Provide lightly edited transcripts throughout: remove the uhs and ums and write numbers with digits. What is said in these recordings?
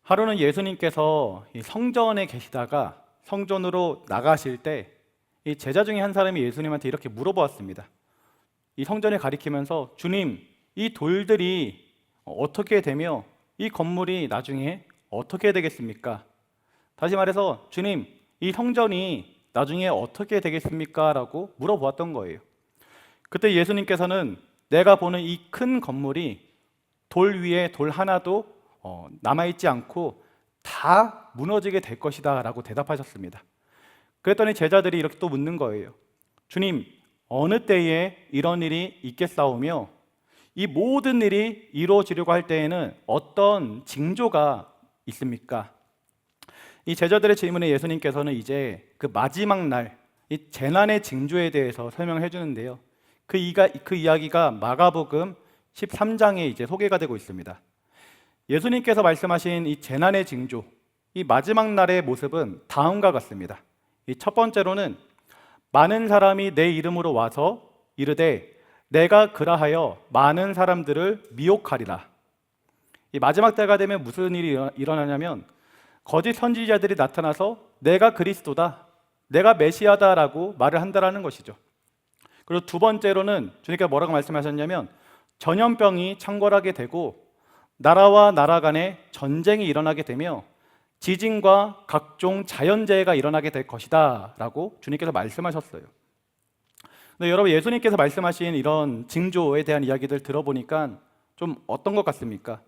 하루는 예수님께서 이 성전에 계시다가 성전으로 나가실 때 이 제자 중에 한 사람이 예수님한테 이렇게 물어보았습니다. 이 성전을 가리키면서 주님, 이 돌들이 어떻게 되며 이 건물이 나중에 어떻게 되겠습니까? 다시 말해서 주님, 이 성전이 나중에 어떻게 되겠습니까? 라고 물어보았던 거예요. 그때 예수님께서는 내가 보는 이 큰 건물이 돌 위에 돌 하나도 남아있지 않고 다 무너지게 될 것이다 라고 대답하셨습니다. 그랬더니 제자들이 이렇게 또 묻는 거예요. 주님, 어느 때에 이런 일이 있겠사오며 이 모든 일이 이루어지려고 할 때에는 어떤 징조가 있습니까? 이 제자들의 질문에 예수님께서는 이제 그 마지막 날 이 재난의 징조에 대해서 설명해 주는데요. 그 이야기가 마가복음 13장에 이제 소개가 되고 있습니다. 예수님께서 말씀하신 이 재난의 징조, 이 마지막 날의 모습은 다음과 같습니다. 이 첫 번째로는 많은 사람이 내 이름으로 와서 이르되 내가 그라하여 많은 사람들을 미혹하리라. 이 마지막 때가 되면 무슨 일이 일어나냐면 거짓 선지자들이 나타나서 내가 그리스도다, 내가 메시아다라고 말을 한다라는 것이죠. 그리고 두 번째로는 주님께서 뭐라고 말씀하셨냐면 전염병이 창궐하게 되고 나라와 나라 간에 전쟁이 일어나게 되며 지진과 각종 자연재해가 일어나게 될 것이다 라고 주님께서 말씀하셨어요. 근데 여러분, 예수님께서 말씀하신 이런 징조에 대한 이야기들 들어보니까 좀 어떤 것 같습니까?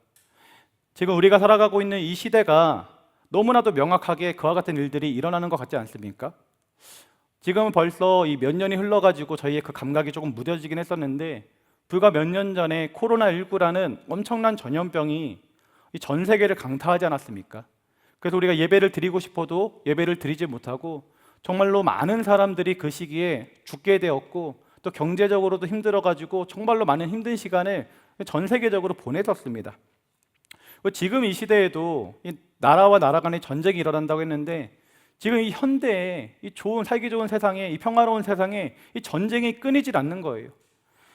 지금 우리가 살아가고 있는 이 시대가 너무나도 명확하게 그와 같은 일들이 일어나는 것 같지 않습니까? 지금은 벌써 이 몇 년이 흘러가지고 저희의 그 감각이 조금 무뎌지긴 했었는데 불과 몇 년 전에 코로나19라는 엄청난 전염병이 전 세계를 강타하지 않았습니까? 그래서 우리가 예배를 드리고 싶어도 예배를 드리지 못하고 정말로 많은 사람들이 그 시기에 죽게 되었고 또 경제적으로도 힘들어가지고 정말로 많은 힘든 시간을 전 세계적으로 보냈었습니다. 지금 이 시대에도 이 나라와 나라 간의 전쟁이 일어난다고 했는데 지금 이 현대에 이 좋은 살기 좋은 세상에 이 평화로운 세상에 이 전쟁이 끊이질 않는 거예요.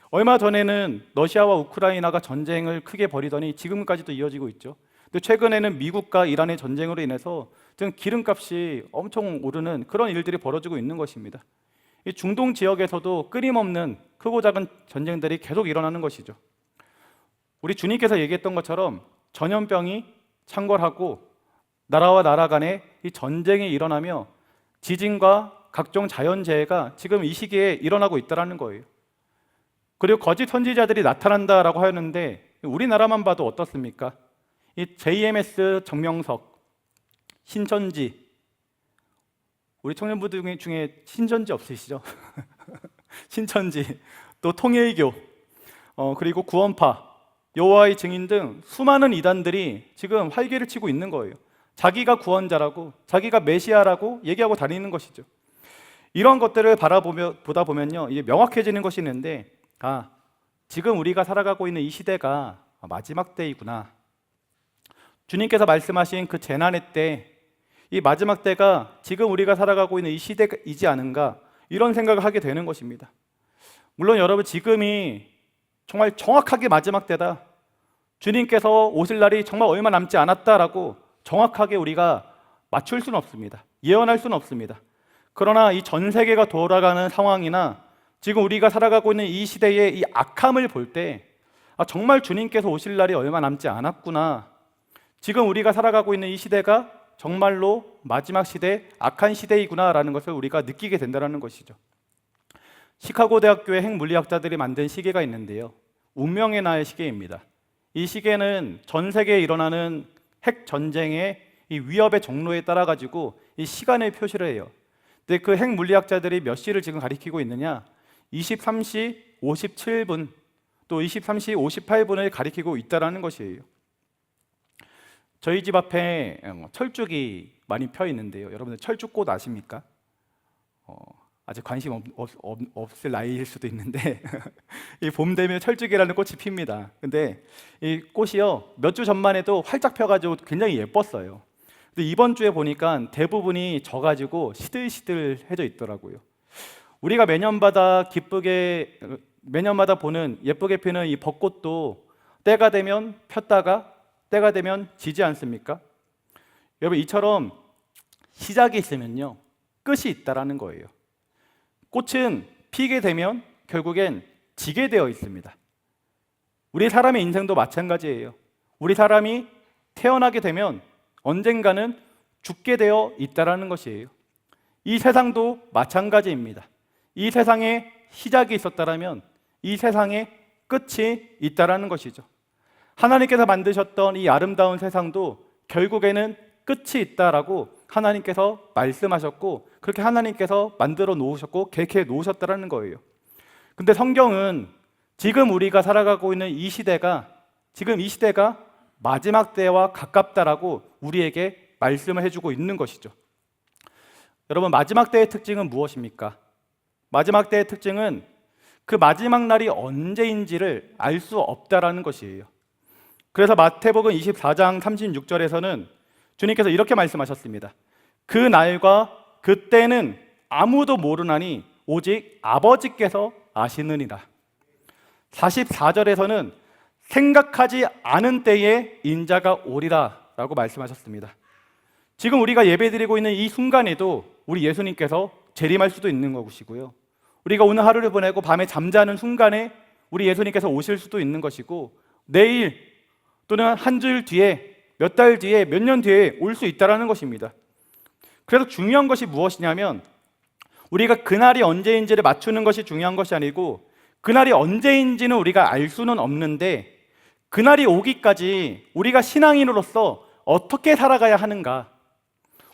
얼마 전에는 러시아와 우크라이나가 전쟁을 크게 벌이더니 지금까지도 이어지고 있죠. 근데 최근에는 미국과 이란의 전쟁으로 인해서 지금 기름값이 엄청 오르는 그런 일들이 벌어지고 있는 것입니다. 이 중동 지역에서도 끊임없는 크고 작은 전쟁들이 계속 일어나는 것이죠. 우리 주님께서 얘기했던 것처럼 전염병이 창궐하고 나라와 나라 간에 이 전쟁이 일어나며 지진과 각종 자연재해가 지금 이 시기에 일어나고 있다는 거예요. 그리고 거짓 선지자들이 나타난다라고 하는데 우리나라만 봐도 어떻습니까? 이 JMS 정명석, 신천지, 우리 청년분들 중에 신천지 없으시죠? 신천지, 또 통일교, 그리고 구원파, 여호와의 증인 등 수많은 이단들이 지금 활개를 치고 있는 거예요. 자기가 구원자라고, 자기가 메시아라고 얘기하고 다니는 것이죠. 이런 것들을 보다 보면요, 이게 명확해지는 것이 있는데, 지금 우리가 살아가고 있는 이 시대가 마지막 때이구나. 주님께서 말씀하신 그 재난의 때, 이 마지막 때가 지금 우리가 살아가고 있는 이 시대이지 않은가, 이런 생각을 하게 되는 것입니다. 물론 여러분, 지금이 정말 정확하게 마지막 때다, 주님께서 오실 날이 정말 얼마 남지 않았다라고 정확하게 우리가 맞출 수는 없습니다. 예언할 수는 없습니다. 그러나 이 전 세계가 돌아가는 상황이나 지금 우리가 살아가고 있는 이 시대의 이 악함을 볼 때 정말 주님께서 오실 날이 얼마 남지 않았구나, 지금 우리가 살아가고 있는 이 시대가 정말로 마지막 시대, 악한 시대이구나라는 것을 우리가 느끼게 된다는 것이죠. 시카고 대학교의 핵물리학자들이 만든 시계가 있는데요, 운명의 날 시계입니다. 이 시계는 전 세계에 일어나는 핵 전쟁의 이 위협의 정로에 따라 가지고 이 시간을 표시를 해요. 근데 그 핵 물리학자들이 몇 시를 지금 가리키고 있느냐? 23시 57분, 또 23시 58분을 가리키고 있다라는 것이에요. 저희 집 앞에 철쭉이 많이 펴 있는데요. 여러분들 철쭉꽃 아십니까? 아직 관심 없을 나이일 수도 있는데 이 봄 되면 철쭉이라는 꽃이 핍니다. 근데 이 꽃이요, 몇 주 전만 해도 활짝 펴가지고 굉장히 예뻤어요. 근데 이번 주에 보니까 대부분이 져가지고 시들시들해져 있더라고요. 우리가 매년마다 보는 예쁘게 피는 이 벚꽃도 때가 되면 폈다가 때가 되면 지지 않습니까? 여러분, 이처럼 시작이 있으면요, 끝이 있다라는 거예요. 꽃은 피게 되면 결국엔 지게 되어 있습니다. 우리 사람의 인생도 마찬가지예요. 우리 사람이 태어나게 되면 언젠가는 죽게 되어 있다라는 것이에요. 이 세상도 마찬가지입니다. 이 세상에 시작이 있었다라면 이 세상에 끝이 있다라는 것이죠. 하나님께서 만드셨던 이 아름다운 세상도 결국에는 끝이 있다라고 하나님께서 말씀하셨고, 그렇게 하나님께서 만들어 놓으셨고 계획해 놓으셨다라는 거예요. 근데 성경은 지금 우리가 살아가고 있는 이 시대가 마지막 때와 가깝다라고 우리에게 말씀을 해주고 있는 것이죠. 여러분, 마지막 때의 특징은 무엇입니까? 마지막 때의 특징은 그 마지막 날이 언제인지를 알 수 없다라는 것이에요. 그래서 마태복음 24장 36절에서는 주님께서 이렇게 말씀하셨습니다. 그 날과 그때는 아무도 모르나니 오직 아버지께서 아시느니라. 44절에서는 생각하지 않은 때에 인자가 오리라 라고 말씀하셨습니다. 지금 우리가 예배드리고 있는 이 순간에도 우리 예수님께서 재림할 수도 있는 것이고요, 우리가 오늘 하루를 보내고 밤에 잠자는 순간에 우리 예수님께서 오실 수도 있는 것이고, 내일 또는 한 주일 뒤에, 몇 달 뒤에, 몇 년 뒤에 올 수 있다는 것입니다. 그래서 중요한 것이 무엇이냐면, 우리가 그날이 언제인지를 맞추는 것이 중요한 것이 아니고, 그날이 언제인지는 우리가 알 수는 없는데 그날이 오기까지 우리가 신앙인으로서 어떻게 살아가야 하는가,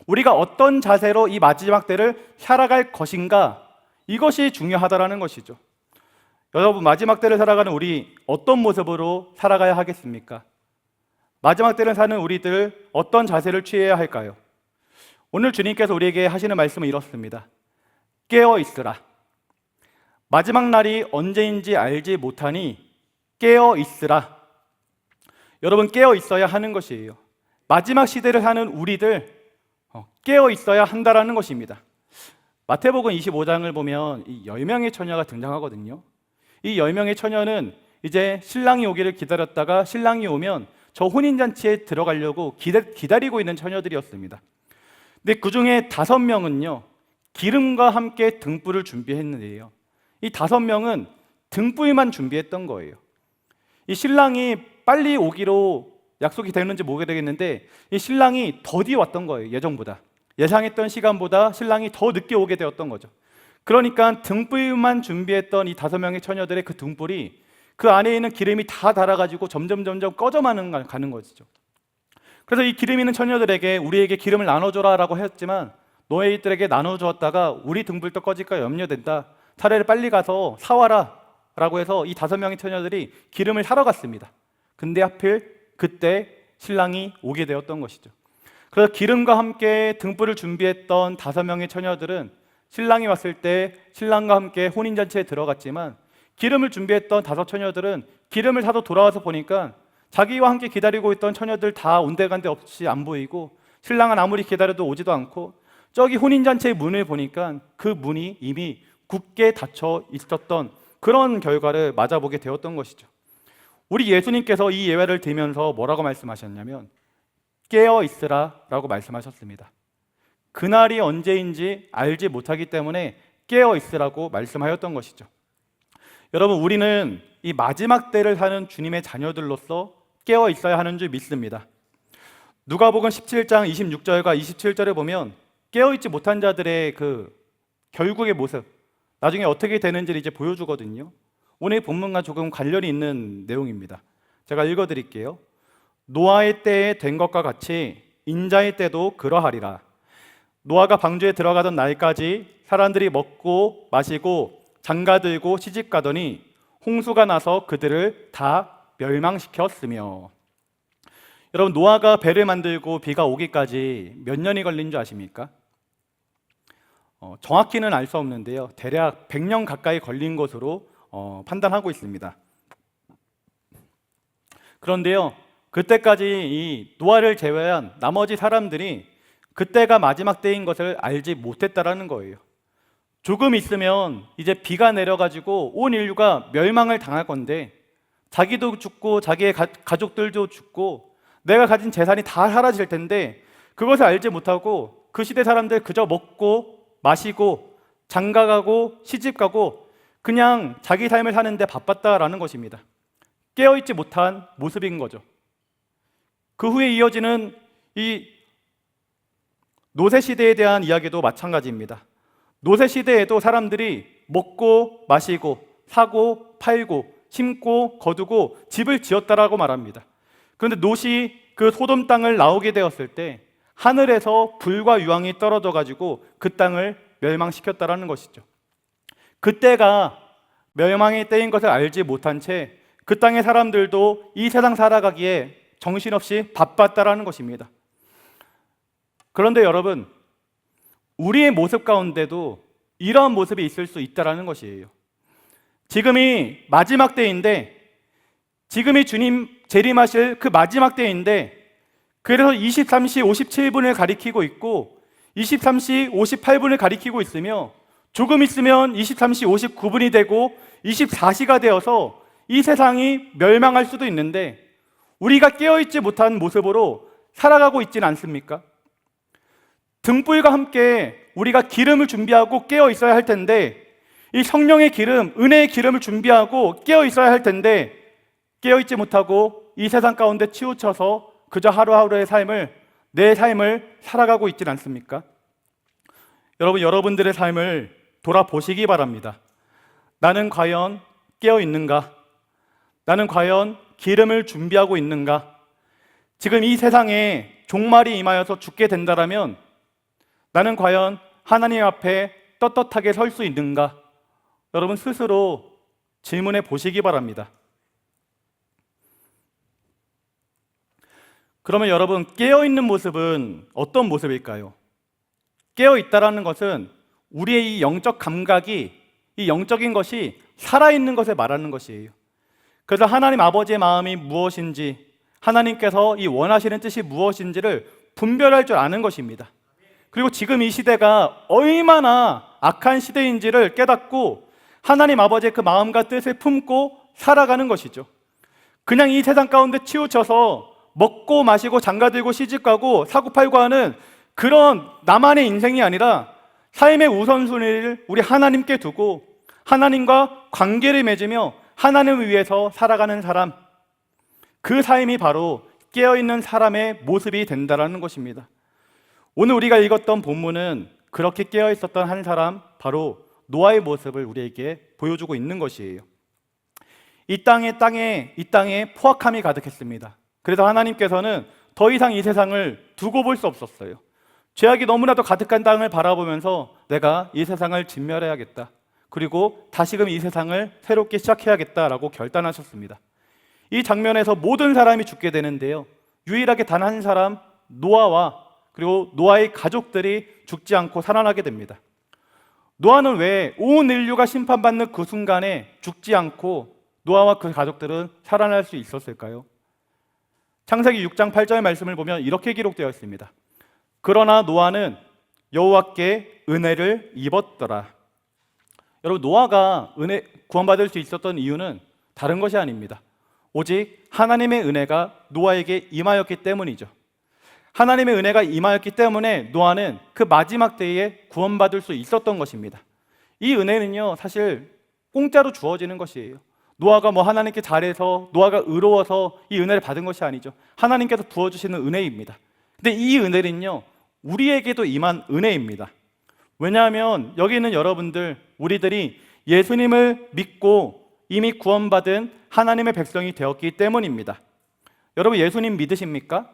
우리가 어떤 자세로 이 마지막 때를 살아갈 것인가, 이것이 중요하다라는 것이죠. 여러분, 마지막 때를 살아가는 우리 어떤 모습으로 살아가야 하겠습니까? 마지막 때를 사는 우리들 어떤 자세를 취해야 할까요? 오늘 주님께서 우리에게 하시는 말씀은 이렇습니다. 깨어 있으라. 마지막 날이 언제인지 알지 못하니 깨어 있으라. 여러분, 깨어 있어야 하는 것이에요. 마지막 시대를 사는 우리들 깨어 있어야 한다라는 것입니다. 마태복음 25장을 보면 이 10명의 처녀가 등장하거든요. 이 10명의 처녀는 이제 신랑이 오기를 기다렸다가 신랑이 오면 저 혼인잔치에 들어가려고 기다리고 있는 처녀들이었습니다. 근데 그 중에 5명은요, 기름과 함께 등불을 준비했는데요, 이 5명은 등불만 준비했던 거예요. 이 신랑이 빨리 오기로 약속이 되는지 모르겠는데 이 신랑이 더디 왔던 거예요. 예정보다, 예상했던 시간보다 신랑이 더 늦게 오게 되었던 거죠. 그러니까 등불만 준비했던 이 5명의 처녀들의 그 등불이 그 안에 있는 기름이 다 달아가지고 점점 꺼져가는 거죠. 그래서 이 기름 있는 처녀들에게 우리에게 기름을 나눠줘라 라고 했지만, 너희들에게 나눠주었다가 우리 등불도 꺼질까 염려된다, 차라리 빨리 가서 사와라 라고 해서 이 5명의 처녀들이 기름을 사러 갔습니다. 근데 하필 그때 신랑이 오게 되었던 것이죠. 그래서 기름과 함께 등불을 준비했던 5명의 처녀들은 신랑이 왔을 때 신랑과 함께 혼인잔치에 들어갔지만, 기름을 준비했던 5 처녀들은 기름을 사서 돌아와서 보니까 자기와 함께 기다리고 있던 처녀들 다 온데간데 없이 안 보이고, 신랑은 아무리 기다려도 오지도 않고, 저기 혼인잔치의 문을 보니까 그 문이 이미 굳게 닫혀 있었던 그런 결과를 맞아보게 되었던 것이죠. 우리 예수님께서 이 예화를 들으면서 뭐라고 말씀하셨냐면 깨어 있으라 라고 말씀하셨습니다. 그날이 언제인지 알지 못하기 때문에 깨어 있으라고 말씀하였던 것이죠. 여러분, 우리는 이 마지막 때를 사는 주님의 자녀들로서 깨어 있어야 하는 줄 믿습니다. 누가복음 17장 26절과 27절에 보면 깨어 있지 못한 자들의 그 결국의 모습, 나중에 어떻게 되는지를 이제 보여주거든요. 오늘 본문과 조금 관련이 있는 내용입니다. 제가 읽어드릴게요. 노아의 때에 된 것과 같이 인자의 때도 그러하리라. 노아가 방주에 들어가던 날까지 사람들이 먹고 마시고 장가들고 시집가더니 홍수가 나서 그들을 다 멸망시켰으며. 여러분, 노아가 배를 만들고 비가 오기까지 몇 년이 걸린 줄 아십니까? 정확히는 알 수 없는데요, 대략 100년 가까이 걸린 것으로 판단하고 있습니다. 그런데요, 그때까지 이 노아를 제외한 나머지 사람들이 그때가 마지막 때인 것을 알지 못했다라는 거예요. 조금 있으면 이제 비가 내려가지고 온 인류가 멸망을 당할 건데, 자기도 죽고 자기의 가족들도 죽고 내가 가진 재산이 다 사라질 텐데, 그것을 알지 못하고 그 시대 사람들 그저 먹고 마시고 장가가고 시집가고 그냥 자기 삶을 사는데 바빴다라는 것입니다. 깨어있지 못한 모습인 거죠. 그 후에 이어지는 이 노세 시대에 대한 이야기도 마찬가지입니다. 노세 시대에도 사람들이 먹고 마시고 사고 팔고 심고 거두고 집을 지었다라고 말합니다. 그런데 롯이 그 소돔 땅을 나오게 되었을 때 하늘에서 불과 유황이 떨어져 가지고 그 땅을 멸망시켰다라는 것이죠. 그때가 멸망의 때인 것을 알지 못한 채 그 땅의 사람들도 이 세상 살아가기에 정신없이 바빴다라는 것입니다. 그런데 여러분, 우리의 모습 가운데도 이러한 모습이 있을 수 있다라는 것이에요. 지금이 마지막 때인데, 지금이 주님 재림하실 그 마지막 때인데, 그래서 23시 57분을 가리키고 있고 23시 58분을 가리키고 있으며 조금 있으면 23시 59분이 되고 24시가 되어서 이 세상이 멸망할 수도 있는데 우리가 깨어있지 못한 모습으로 살아가고 있지는 않습니까? 등불과 함께 우리가 기름을 준비하고 깨어 있어야 할 텐데 이 성령의 기름, 은혜의 기름을 준비하고 깨어 있어야 할 텐데 깨어 있지 못하고 이 세상 가운데 치우쳐서 그저 하루하루의 삶을, 내 삶을 살아가고 있지는 않습니까? 여러분, 여러분들의 삶을 돌아보시기 바랍니다. 나는 과연 깨어 있는가? 나는 과연 기름을 준비하고 있는가? 지금 이 세상에 종말이 임하여서 죽게 된다라면 나는 과연 하나님 앞에 떳떳하게 설 수 있는가? 여러분 스스로 질문해 보시기 바랍니다. 그러면 여러분, 깨어있는 모습은 어떤 모습일까요? 깨어있다라는 것은 우리의 이 영적 감각이, 이 영적인 것이 살아있는 것을 말하는 것이에요. 그래서 하나님 아버지의 마음이 무엇인지, 하나님께서 이 원하시는 뜻이 무엇인지를 분별할 줄 아는 것입니다. 그리고 지금 이 시대가 얼마나 악한 시대인지를 깨닫고 하나님 아버지의 그 마음과 뜻을 품고 살아가는 것이죠. 그냥 이 세상 가운데 치우쳐서 먹고 마시고 장가들고 시집가고 사고팔고 하는 그런 나만의 인생이 아니라 삶의 우선순위를 우리 하나님께 두고 하나님과 관계를 맺으며 하나님을 위해서 살아가는 사람, 그 삶이 바로 깨어있는 사람의 모습이 된다는 것입니다. 오늘 우리가 읽었던 본문은 그렇게 깨어있었던 한 사람, 바로 노아의 모습을 우리에게 보여주고 있는 것이에요. 이 땅에 포악함이 가득했습니다. 그래서 하나님께서는 더 이상 이 세상을 두고 볼 수 없었어요. 죄악이 너무나도 가득한 땅을 바라보면서 내가 이 세상을 진멸해야겠다. 그리고 다시금 이 세상을 새롭게 시작해야겠다라고 결단하셨습니다. 이 장면에서 모든 사람이 죽게 되는데요, 유일하게 단 한 사람, 노아와 그리고 노아의 가족들이 죽지 않고 살아나게 됩니다. 노아는 왜 온 인류가 심판받는 그 순간에 죽지 않고 노아와 그 가족들은 살아날 수 있었을까요? 창세기 6장 8절 말씀을 보면 이렇게 기록되어 있습니다. 그러나 노아는 여호와께 은혜를 입었더라. 여러분, 노아가 구원받을 수 있었던 이유는 다른 것이 아닙니다. 오직 하나님의 은혜가 노아에게 임하였기 때문이죠. 하나님의 은혜가 임하였기 때문에 노아는 그 마지막 때에 구원받을 수 있었던 것입니다. 이 은혜는요, 사실 공짜로 주어지는 것이에요. 노아가 하나님께 잘해서, 노아가 의로워서 이 은혜를 받은 것이 아니죠. 하나님께서 부어주시는 은혜입니다. 근데 이 은혜는요, 우리에게도 임한 은혜입니다. 왜냐하면 여기 있는 여러분들, 우리들이 예수님을 믿고 이미 구원받은 하나님의 백성이 되었기 때문입니다. 여러분, 예수님 믿으십니까?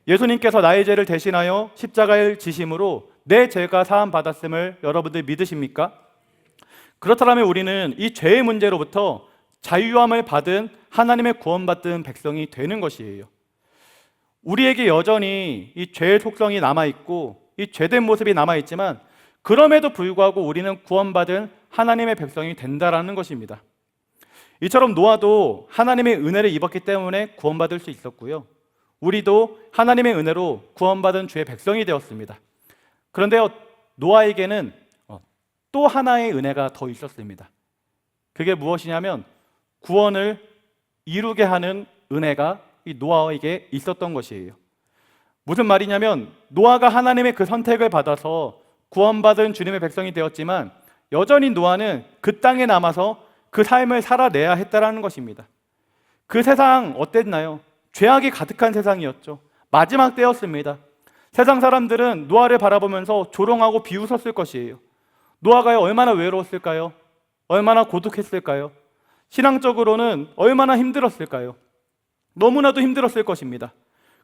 예수님께서 나의 죄를 대신하여 십자가에 지심으로 내 죄가 사함 받았음을 여러분들 믿으십니까? 그렇다면 우리는 이 죄의 문제로부터 자유함을 받은 하나님의 구원받은 백성이 되는 것이에요. 우리에게 여전히 이 죄의 속성이 남아있고 이 죄된 모습이 남아있지만 그럼에도 불구하고 우리는 구원받은 하나님의 백성이 된다라는 것입니다. 이처럼 노아도 하나님의 은혜를 입었기 때문에 구원받을 수 있었고요, 우리도 하나님의 은혜로 구원받은 주의 백성이 되었습니다. 그런데 노아에게는 또 하나의 은혜가 더 있었습니다. 그게 무엇이냐면 구원을 이루게 하는 은혜가 이 노아에게 있었던 것이에요. 무슨 말이냐면 노아가 하나님의 그 선택을 받아서 구원받은 주님의 백성이 되었지만 여전히 노아는 그 땅에 남아서 그 삶을 살아내야 했다라는 것입니다. 그 세상 어땠나요? 죄악이 가득한 세상이었죠. 마지막 때였습니다. 세상 사람들은 노아를 바라보면서 조롱하고 비웃었을 것이에요. 노아가 얼마나 외로웠을까요? 얼마나 고독했을까요? 신앙적으로는 얼마나 힘들었을까요? 너무나도 힘들었을 것입니다.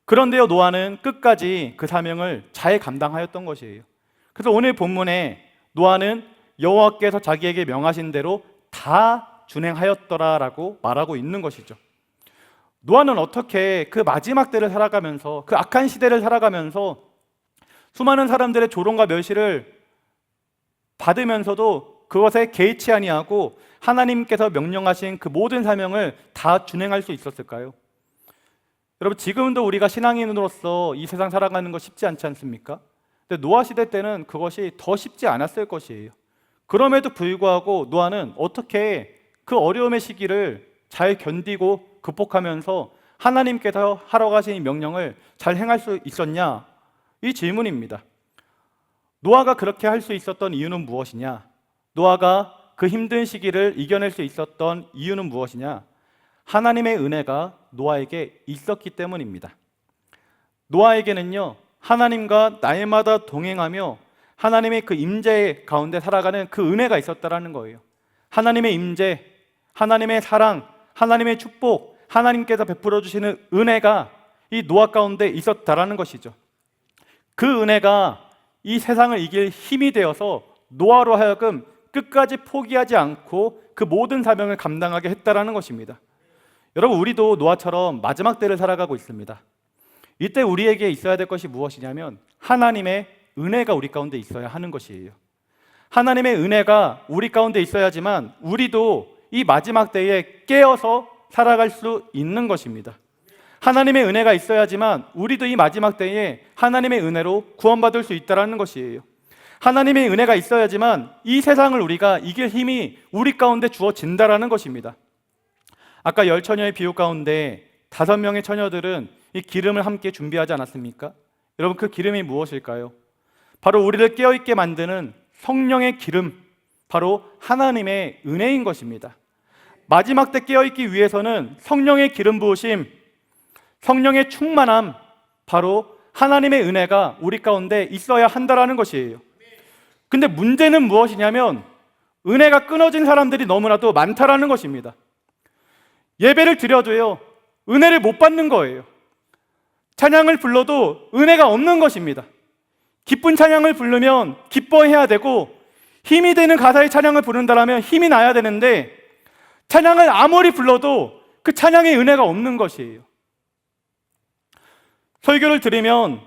그런데요, 노아는 끝까지 그 사명을 잘 감당하였던 것이에요. 그래서 오늘 본문에 노아는 여호와께서 자기에게 명하신 대로 다 준행하였더라라고 말하고 있는 것이죠. 노아는 어떻게 그 마지막 때를 살아가면서, 그 악한 시대를 살아가면서 수많은 사람들의 조롱과 멸시를 받으면서도 그것에 개의치 아니하고 하나님께서 명령하신 그 모든 사명을 다 준행할 수 있었을까요? 여러분, 지금도 우리가 신앙인으로서 이 세상 살아가는 거 쉽지 않지 않습니까? 근데 노아 시대 때는 그것이 더 쉽지 않았을 것이에요. 그럼에도 불구하고 노아는 어떻게 그 어려움의 시기를 잘 견디고 극복하면서 하나님께서 하러 가신 이 명령을 잘 행할 수 있었냐? 이 질문입니다. 노아가 그렇게 할 수 있었던 이유는 무엇이냐? 노아가 그 힘든 시기를 이겨낼 수 있었던 이유는 무엇이냐? 하나님의 은혜가 노아에게 있었기 때문입니다. 노아에게는요, 하나님과 날마다 동행하며 하나님의 그 임재 가운데 살아가는 그 은혜가 있었다라는 거예요. 하나님의 임재, 하나님의 사랑, 하나님의 축복, 하나님께서 베풀어 주시는 은혜가 이 노아 가운데 있었다라는 것이죠. 그 은혜가 이 세상을 이길 힘이 되어서 노아로 하여금 끝까지 포기하지 않고 그 모든 사명을 감당하게 했다라는 것입니다. 여러분, 우리도 노아처럼 마지막 때를 살아가고 있습니다. 이때 우리에게 있어야 될 것이 무엇이냐면 하나님의 은혜가 우리 가운데 있어야 하는 것이에요. 하나님의 은혜가 우리 가운데 있어야지만 우리도 이 마지막 때에 깨어서 살아갈 수 있는 것입니다. 하나님의 은혜가 있어야지만 우리도 이 마지막 때에 하나님의 은혜로 구원받을 수 있다는 것이에요. 하나님의 은혜가 있어야지만 이 세상을 우리가 이길 힘이 우리 가운데 주어진다라는 것입니다. 아까 10처녀의 비유 가운데 5명의 처녀들은 이 기름을 함께 준비하지 않았습니까? 여러분, 그 기름이 무엇일까요? 바로 우리를 깨어있게 만드는 성령의 기름, 바로 하나님의 은혜인 것입니다. 마지막 때 깨어있기 위해서는 성령의 기름 부으심, 성령의 충만함, 바로 하나님의 은혜가 우리 가운데 있어야 한다라는 것이에요. 근데 문제는 무엇이냐면 은혜가 끊어진 사람들이 너무나도 많다라는 것입니다. 예배를 드려도요, 은혜를 못 받는 거예요. 찬양을 불러도 은혜가 없는 것입니다. 기쁜 찬양을 부르면 기뻐해야 되고 힘이 되는 가사의 찬양을 부른다면 힘이 나야 되는데 찬양을 아무리 불러도 그 찬양의 은혜가 없는 것이에요. 설교를 들으면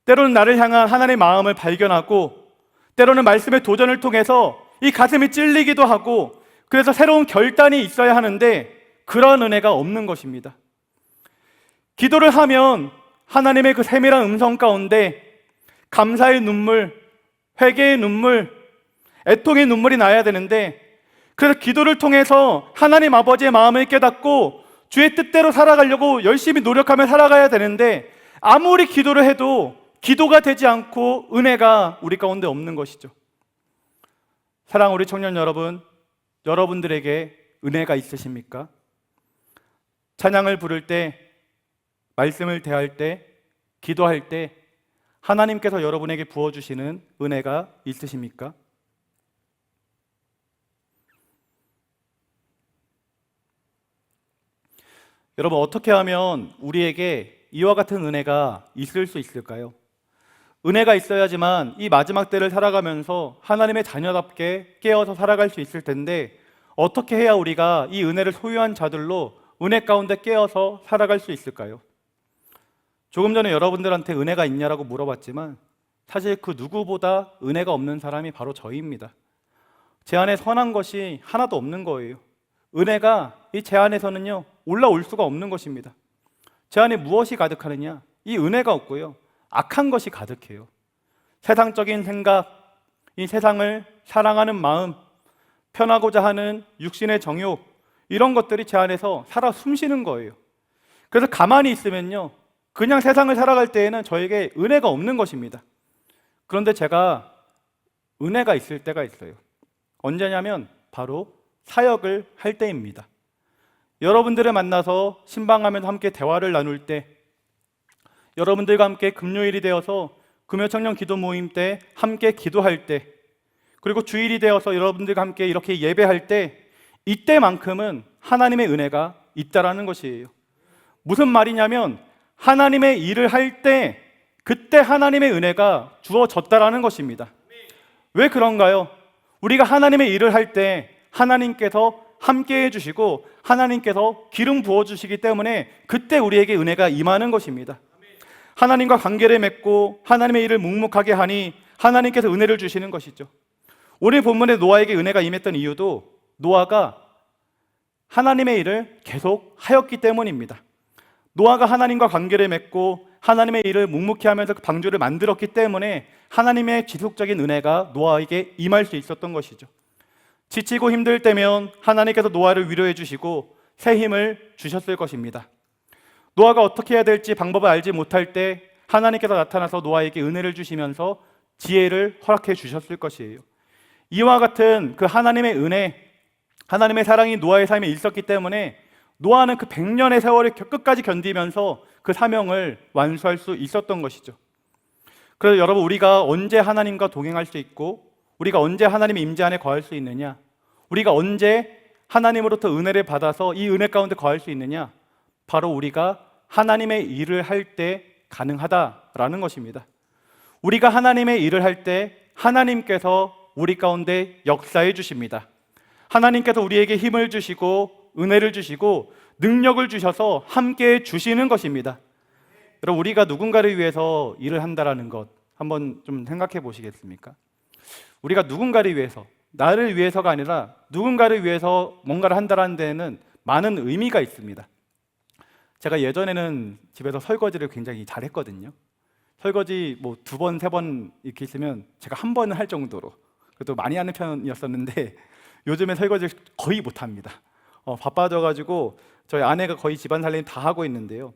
때로는 나를 향한 하나님의 마음을 발견하고 때로는 말씀의 도전을 통해서 이 가슴이 찔리기도 하고 그래서 새로운 결단이 있어야 하는데 그런 은혜가 없는 것입니다. 기도를 하면 하나님의 그 세밀한 음성 가운데 감사의 눈물, 회개의 눈물, 애통의 눈물이 나야 되는데 그래서 기도를 통해서 하나님 아버지의 마음을 깨닫고 주의 뜻대로 살아가려고 열심히 노력하며 살아가야 되는데 아무리 기도를 해도 기도가 되지 않고 은혜가 우리 가운데 없는 것이죠. 사랑하는 우리 청년 여러분, 여러분들에게 은혜가 있으십니까? 찬양을 부를 때, 말씀을 대할 때, 기도할 때 하나님께서 여러분에게 부어주시는 은혜가 있으십니까? 여러분, 어떻게 하면 우리에게 이와 같은 은혜가 있을 수 있을까요? 은혜가 있어야지만 이 마지막 때를 살아가면서 하나님의 자녀답게 깨어서 살아갈 수 있을 텐데 어떻게 해야 우리가 이 은혜를 소유한 자들로 은혜 가운데 깨어서 살아갈 수 있을까요? 조금 전에 여러분들한테 은혜가 있냐라고 물어봤지만 사실 그 누구보다 은혜가 없는 사람이 바로 저희입니다. 제 안에 선한 것이 하나도 없는 거예요. 은혜가 이 제 안에서는요 올라올 수가 없는 것입니다. 제 안에 무엇이 가득하느냐? 이 은혜가 없고요 악한 것이 가득해요. 세상적인 생각, 이 세상을 사랑하는 마음, 편하고자 하는 육신의 정욕, 이런 것들이 제 안에서 살아 숨쉬는 거예요. 그래서 가만히 있으면요 그냥 세상을 살아갈 때에는 저에게 은혜가 없는 것입니다. 그런데 제가 은혜가 있을 때가 있어요. 언제냐면 바로 사역을 할 때입니다. 여러분들을 만나서 신방하면서 함께 대화를 나눌 때, 여러분들과 함께 금요일이 되어서 금요청년 기도 모임 때 함께 기도할 때, 그리고 주일이 되어서 여러분들과 함께 이렇게 예배할 때, 이때만큼은 하나님의 은혜가 있다라는 것이에요. 무슨 말이냐면 하나님의 일을 할 때 그때 하나님의 은혜가 주어졌다라는 것입니다. 왜 그런가요? 우리가 하나님의 일을 할 때 하나님께서 함께 해주시고 하나님께서 기름 부어주시기 때문에 그때 우리에게 은혜가 임하는 것입니다. 하나님과 관계를 맺고 하나님의 일을 묵묵하게 하니 하나님께서 은혜를 주시는 것이죠. 오늘 본문에 노아에게 은혜가 임했던 이유도 노아가 하나님의 일을 계속 하였기 때문입니다. 노아가 하나님과 관계를 맺고 하나님의 일을 묵묵히 하면서 방주를 만들었기 때문에 하나님의 지속적인 은혜가 노아에게 임할 수 있었던 것이죠. 지치고 힘들 때면 하나님께서 노아를 위로해 주시고 새 힘을 주셨을 것입니다. 노아가 어떻게 해야 될지 방법을 알지 못할 때 하나님께서 나타나서 노아에게 은혜를 주시면서 지혜를 허락해 주셨을 것이에요. 이와 같은 그 하나님의 은혜, 하나님의 사랑이 노아의 삶에 있었기 때문에 노아는 그 100년의 세월을 끝까지 견디면서 그 사명을 완수할 수 있었던 것이죠. 그래서 여러분, 우리가 언제 하나님과 동행할 수 있고 우리가 언제 하나님의 임재 안에 거할 수 있느냐, 우리가 언제 하나님으로부터 은혜를 받아서 이 은혜 가운데 거할 수 있느냐, 바로 우리가 하나님의 일을 할 때 가능하다라는 것입니다. 우리가 하나님의 일을 할 때 하나님께서 우리 가운데 역사해 주십니다. 하나님께서 우리에게 힘을 주시고 은혜를 주시고 능력을 주셔서 함께 주시는 것입니다. 여러분, 우리가 누군가를 위해서 일을 한다라는 것 한번 좀 생각해 보시겠습니까? 우리가 누군가를 위해서, 나를 위해서가 아니라 누군가를 위해서 뭔가를 한다라는 데에는 많은 의미가 있습니다. 제가 예전에는 집에서 설거지를 굉장히 잘했거든요. 설거지 뭐 2번, 3번 이렇게 있으면 제가 1번은 할 정도로, 그래도 많이 하는 편이었었는데 요즘에 설거지를 거의 못합니다. 바빠져가지고 저희 아내가 거의 집안 살림 다 하고 있는데요.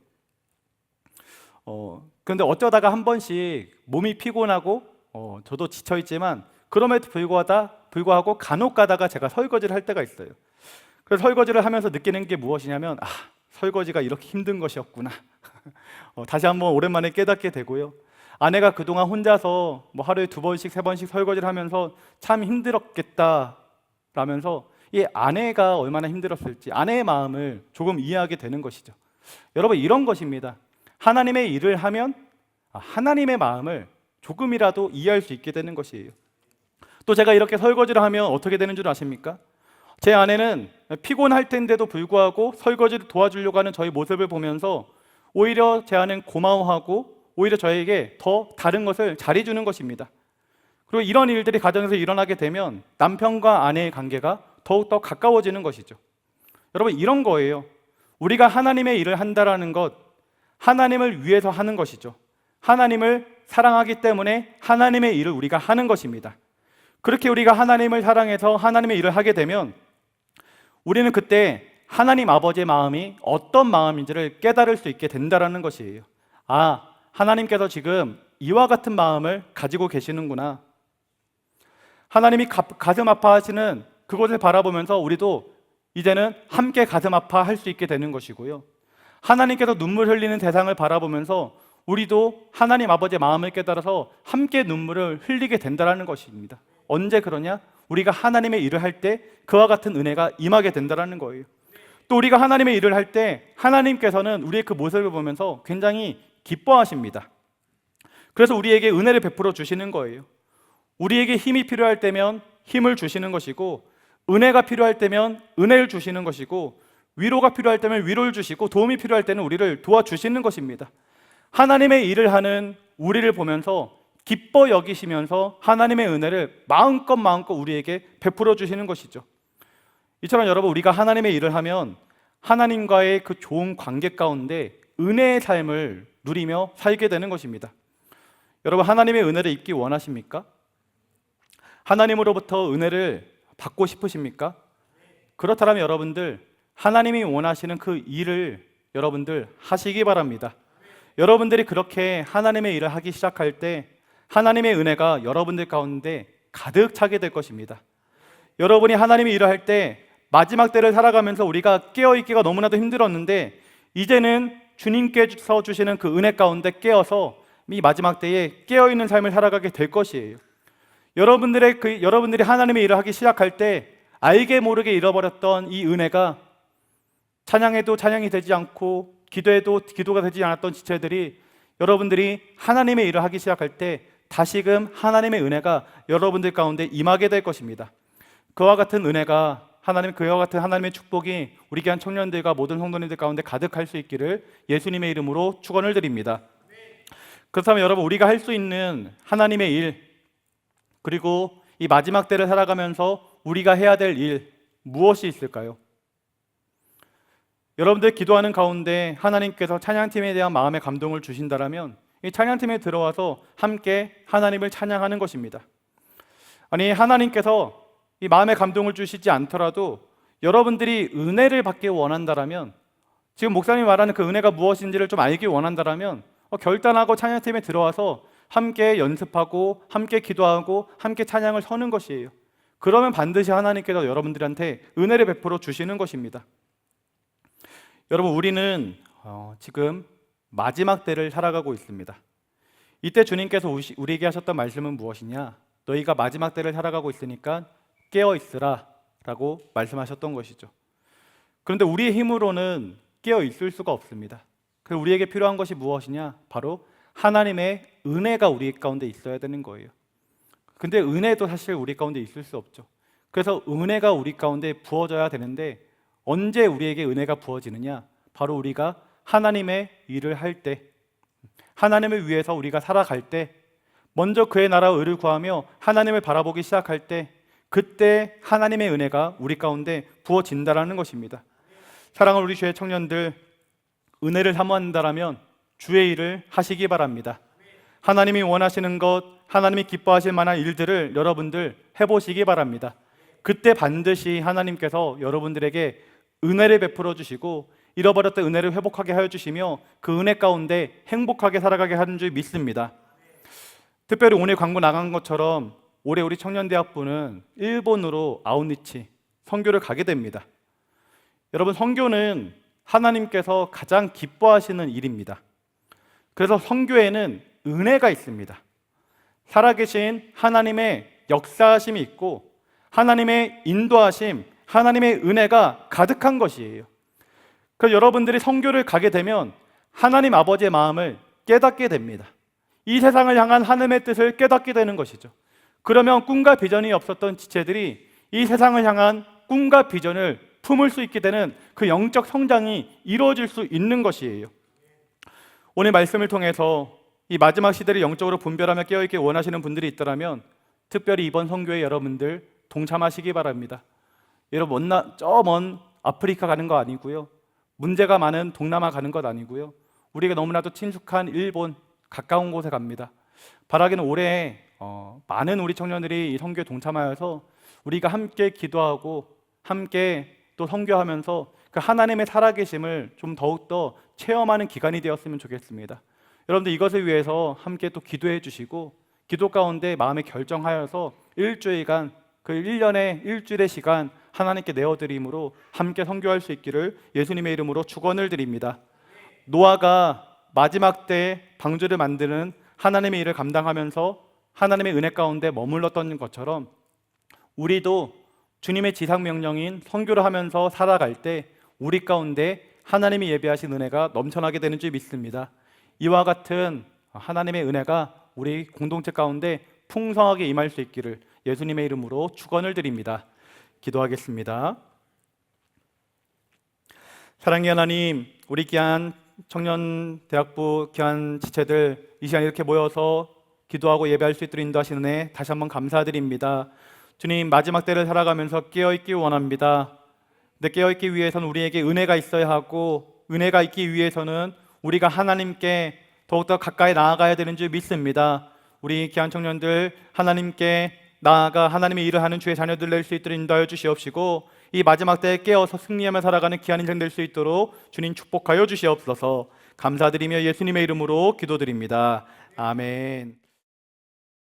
그런데 어쩌다가 한 번씩 몸이 피곤하고 저도 지쳐있지만 그럼에도 불구하고 간혹 가다가 제가 설거지를 할 때가 있어요. 그래서 설거지를 하면서 느끼는 게 무엇이냐면 설거지가 이렇게 힘든 것이었구나. 다시 한번 오랜만에 깨닫게 되고요. 아내가 그동안 혼자서 뭐 하루에 2번씩 3번씩 설거지를 하면서 참 힘들었겠다 라면서 이 아내가 얼마나 힘들었을지 아내의 마음을 조금 이해하게 되는 것이죠. 여러분, 이런 것입니다. 하나님의 일을 하면 하나님의 마음을 조금이라도 이해할 수 있게 되는 것이에요. 또 제가 이렇게 설거지를 하면 어떻게 되는 줄 아십니까? 제 아내는 피곤할 텐데도 불구하고 설거지를 도와주려고 하는 저희 모습을 보면서 오히려 제 아내는 고마워하고 오히려 저에게 더 다른 것을 잘해주는 것입니다. 그리고 이런 일들이 가정에서 일어나게 되면 남편과 아내의 관계가 더욱더 가까워지는 것이죠. 여러분, 이런 거예요. 우리가 하나님의 일을 한다라는 것, 하나님을 위해서 하는 것이죠. 하나님을 사랑하기 때문에 하나님의 일을 우리가 하는 것입니다. 그렇게 우리가 하나님을 사랑해서 하나님의 일을 하게 되면 우리는 그때 하나님 아버지의 마음이 어떤 마음인지를 깨달을 수 있게 된다는 것이에요. 하나님께서 지금 이와 같은 마음을 가지고 계시는구나. 하나님이 가슴 아파하시는 그곳을 바라보면서 우리도 이제는 함께 가슴 아파할 수 있게 되는 것이고요. 하나님께서 눈물 흘리는 세상을 바라보면서 우리도 하나님 아버지의 마음을 깨달아서 함께 눈물을 흘리게 된다는 것입니다. 언제 그러냐? 우리가 하나님의 일을 할 때 그와 같은 은혜가 임하게 된다는 거예요. 또 우리가 하나님의 일을 할 때 하나님께서는 우리의 그 모습을 보면서 굉장히 기뻐하십니다. 그래서 우리에게 은혜를 베풀어 주시는 거예요. 우리에게 힘이 필요할 때면 힘을 주시는 것이고, 은혜가 필요할 때면 은혜를 주시는 것이고, 위로가 필요할 때면 위로를 주시고, 도움이 필요할 때는 우리를 도와주시는 것입니다. 하나님의 일을 하는 우리를 보면서 기뻐 여기시면서 하나님의 은혜를 마음껏 우리에게 베풀어 주시는 것이죠. 이처럼 여러분, 우리가 하나님의 일을 하면 하나님과의 그 좋은 관계 가운데 은혜의 삶을 누리며 살게 되는 것입니다. 여러분, 하나님의 은혜를 입기 원하십니까? 하나님으로부터 은혜를 받고 싶으십니까? 그렇다면 여러분들, 하나님이 원하시는 그 일을 여러분들 하시기 바랍니다. 여러분들이 그렇게 하나님의 일을 하기 시작할 때 하나님의 은혜가 여러분들 가운데 가득 차게 될 것입니다. 여러분이 하나님의 일을 할 때 마지막 때를 살아가면서 우리가 깨어있기가 너무나도 힘들었는데 이제는 주님께서 주시는 그 은혜 가운데 깨어서 이 마지막 때에 깨어있는 삶을 살아가게 될 것이에요. 여러분들이 하나님의 일을 하기 시작할 때 알게 모르게 잃어버렸던 이 은혜가 찬양해도 찬양이 되지 않고 기도해도 기도가 되지 않았던 지체들이 여러분들이 하나님의 일을 하기 시작할 때 다시금 하나님의 은혜가 여러분들 가운데 임하게 될 것입니다. 그와 같은 하나님의 축복이 우리 교한 청년들과 모든 성도님들 가운데 가득할 수 있기를 예수님의 이름으로 축원을 드립니다. 그렇다면 여러분, 우리가 할 수 있는 하나님의 일, 그리고 이 마지막 때를 살아가면서 우리가 해야 될 일, 무엇이 있을까요? 여러분들 기도하는 가운데 하나님께서 찬양팀에 대한 마음의 감동을 주신다라면 이 찬양팀에 들어와서 함께 하나님을 찬양하는 것입니다. 아니, 하나님께서 이 마음의 감동을 주시지 않더라도 여러분들이 은혜를 받기 원한다라면, 지금 목사님이 말하는 그 은혜가 무엇인지를 좀 알기 원한다라면 결단하고 찬양팀에 들어와서 함께 연습하고 함께 기도하고 함께 찬양을 서는 것이에요. 그러면 반드시 하나님께서 여러분들한테 은혜를 베풀어 주시는 것입니다. 여러분, 우리는 지금 마지막 때를 살아가고 있습니다. 이때 주님께서 우리에게 하셨던 말씀은 무엇이냐? 너희가 마지막 때를 살아가고 있으니까 깨어 있으라 라고 말씀하셨던 것이죠. 그런데 우리의 힘으로는 깨어 있을 수가 없습니다. 그래서 우리에게 필요한 것이 무엇이냐? 바로 하나님의 은혜가 우리 가운데 있어야 되는 거예요. 근데 은혜도 사실 우리 가운데 있을 수 없죠. 그래서 은혜가 우리 가운데 부어져야 되는데 언제 우리에게 은혜가 부어지느냐? 바로 우리가 하나님의 일을 할 때, 하나님을 위해서 우리가 살아갈 때, 먼저 그의 나라와 의를 구하며 하나님을 바라보기 시작할 때, 그때 하나님의 은혜가 우리 가운데 부어진다라는 것입니다. 사랑하는 우리 주의 청년들, 은혜를 사모한다라면 주의 일을 하시기 바랍니다. 하나님이 원하시는 것, 하나님이 기뻐하실 만한 일들을 여러분들 해보시기 바랍니다. 그때 반드시 하나님께서 여러분들에게 은혜를 베풀어 주시고 잃어버렸던 은혜를 회복하게 하여 주시며 그 은혜 가운데 행복하게 살아가게 하는 줄 믿습니다. 특별히 오늘 광고 나간 것처럼 올해 우리 청년대학부는 일본으로 아웃리치 선교를 가게 됩니다. 여러분, 선교는 하나님께서 가장 기뻐하시는 일입니다. 그래서 선교에는 은혜가 있습니다. 살아계신 하나님의 역사하심이 있고 하나님의 인도하심, 하나님의 은혜가 가득한 것이에요. 그래서 여러분들이 선교를 가게 되면 하나님 아버지의 마음을 깨닫게 됩니다. 이 세상을 향한 하나님의 뜻을 깨닫게 되는 것이죠. 그러면 꿈과 비전이 없었던 지체들이 이 세상을 향한 꿈과 비전을 품을 수 있게 되는 그 영적 성장이 이루어질 수 있는 것이에요. 오늘 말씀을 통해서 이 마지막 시대를 영적으로 분별하며 깨어있게 원하시는 분들이 있더라면 특별히 이번 선교에 여러분들 동참하시기 바랍니다. 여러분, 저 먼 아프리카 가는 거 아니고요, 문제가 많은 동남아 가는 것 아니고요, 우리가 너무나도 친숙한 일본 가까운 곳에 갑니다. 바라기는 올해 많은 우리 청년들이 이 선교에 동참하여서 우리가 함께 기도하고 함께 또 선교하면서 그 하나님의 살아계심을 좀 더욱더 체험하는 기간이 되었으면 좋겠습니다. 여러분들 이것을 위해서 함께 또 기도해 주시고 기도 가운데 마음에 결정하여서 일주일간, 그 1년에 일주일의 시간 하나님께 내어드림으로 함께 선교할 수 있기를 예수님의 이름으로 축원을 드립니다. 노아가 마지막 때 방주를 만드는 하나님의 일을 감당하면서 하나님의 은혜 가운데 머물렀던 것처럼 우리도 주님의 지상명령인 선교를 하면서 살아갈 때 우리 가운데 하나님이 예비하신 은혜가 넘쳐나게 되는 줄 믿습니다. 이와 같은 하나님의 은혜가 우리 공동체 가운데 풍성하게 임할 수 있기를 예수님의 이름으로 축원을 드립니다. 기도하겠습니다. 사랑의 하나님, 우리 귀한 청년대학부 귀한 지체들 이 시간 이렇게 모여서 기도하고 예배할 수 있도록 인도하시는 은혜 다시 한번 감사드립니다. 주님, 마지막 때를 살아가면서 깨어있기 원합니다. 근데 깨어있기 위해서는 우리에게 은혜가 있어야 하고 은혜가 있기 위해서는 우리가 하나님께 더욱더 가까이 나아가야 되는 줄 믿습니다. 우리 귀한 청년들 하나님께 나아가 하나님의 일을 하는 주의 자녀들 될 수 있도록 인도하여 주시옵시고 이 마지막 때에 깨어서 승리하며 살아가는 귀한 인생 될 수 있도록 주님 축복하여 주시옵소서. 감사드리며 예수님의 이름으로 기도드립니다. 아멘.